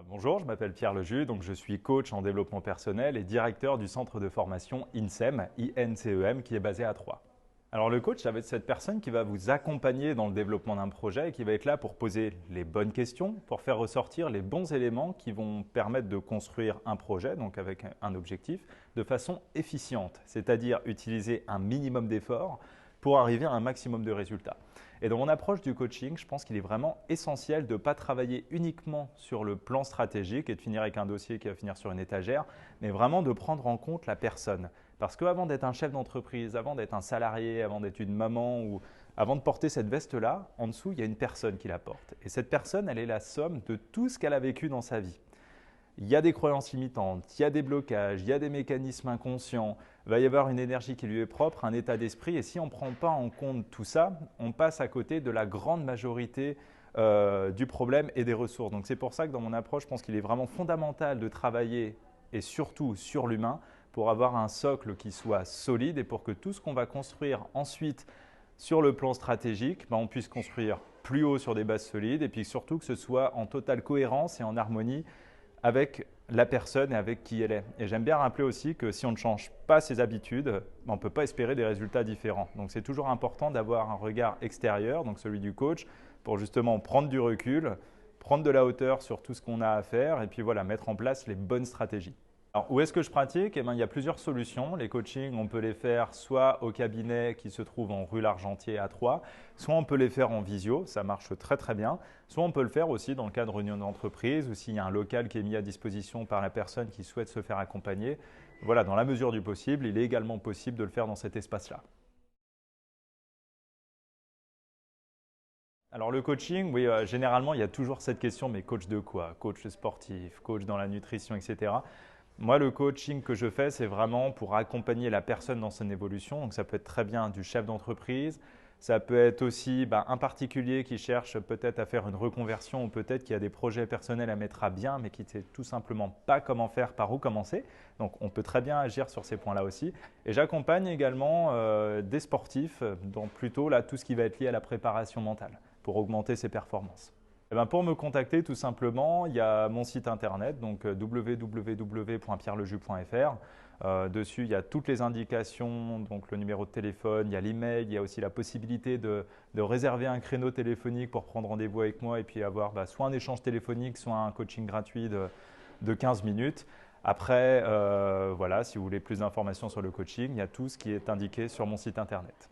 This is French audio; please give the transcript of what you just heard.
Bonjour, je m'appelle Pierre Lejus, donc je suis coach en développement personnel et directeur du centre de formation INSEM, INCEM, qui est basé à Troyes. Alors le coach, ça va être cette personne qui va vous accompagner dans le développement d'un projet et qui va être là pour poser les bonnes questions, pour faire ressortir les bons éléments qui vont permettre de construire un projet, donc avec un objectif, de façon efficiente, c'est-à-dire utiliser un minimum d'efforts pour arriver à un maximum de résultats. Et dans mon approche du coaching, je pense qu'il est vraiment essentiel de ne pas travailler uniquement sur le plan stratégique et de finir avec un dossier qui va finir sur une étagère, mais vraiment de prendre en compte la personne. Parce qu'avant d'être un chef d'entreprise, avant d'être un salarié, avant d'être une maman ou avant de porter cette veste-là, en dessous, il y a une personne qui la porte. Et cette personne, elle est la somme de tout ce qu'elle a vécu dans sa vie. Il y a des croyances limitantes, il y a des blocages, il y a des mécanismes inconscients, il va y avoir une énergie qui lui est propre, un état d'esprit. Et si on ne prend pas en compte tout ça, on passe à côté de la grande majorité du problème et des ressources. Donc c'est pour ça que dans mon approche, je pense qu'il est vraiment fondamental de travailler et surtout sur l'humain pour avoir un socle qui soit solide et pour que tout ce qu'on va construire ensuite sur le plan stratégique, on puisse construire plus haut sur des bases solides et puis surtout que ce soit en totale cohérence et en harmonie avec la personne et avec qui elle est. Et j'aime bien rappeler aussi que si on ne change pas ses habitudes, on ne peut pas espérer des résultats différents. Donc c'est toujours important d'avoir un regard extérieur, donc celui du coach, pour justement prendre du recul, prendre de la hauteur sur tout ce qu'on a à faire et puis voilà, mettre en place les bonnes stratégies. Alors, où est-ce que je pratique? Il y a plusieurs solutions. Les coachings, on peut les faire soit au cabinet qui se trouve en rue L'Argentier à Troyes, soit on peut les faire en visio, ça marche très très bien, soit on peut le faire aussi dans le cadre d'une entreprise ou s'il y a un local qui est mis à disposition par la personne qui souhaite se faire accompagner. Voilà, dans la mesure du possible, il est également possible de le faire dans cet espace-là. Alors le coaching, oui, généralement, il y a toujours cette question, mais coach de quoi? Coach sportif, coach dans la nutrition, etc. Moi, le coaching que je fais, c'est vraiment pour accompagner la personne dans son évolution. Donc, ça peut être très bien du chef d'entreprise. Ça peut être aussi un particulier qui cherche peut-être à faire une reconversion ou peut-être qui a des projets personnels à mettre à bien, mais qui ne sait tout simplement pas comment faire, par où commencer. Donc, on peut très bien agir sur ces points-là aussi. Et j'accompagne également des sportifs dans plutôt là, tout ce qui va être lié à la préparation mentale pour augmenter ses performances. Pour me contacter, tout simplement, il y a mon site internet, donc www.pierrelejus.fr. Dessus, il y a toutes les indications, donc le numéro de téléphone, il y a l'email, il y a aussi la possibilité de réserver un créneau téléphonique pour prendre rendez-vous avec moi et puis avoir soit un échange téléphonique, soit un coaching gratuit de 15 minutes. Après, voilà, si vous voulez plus d'informations sur le coaching, il y a tout ce qui est indiqué sur mon site internet.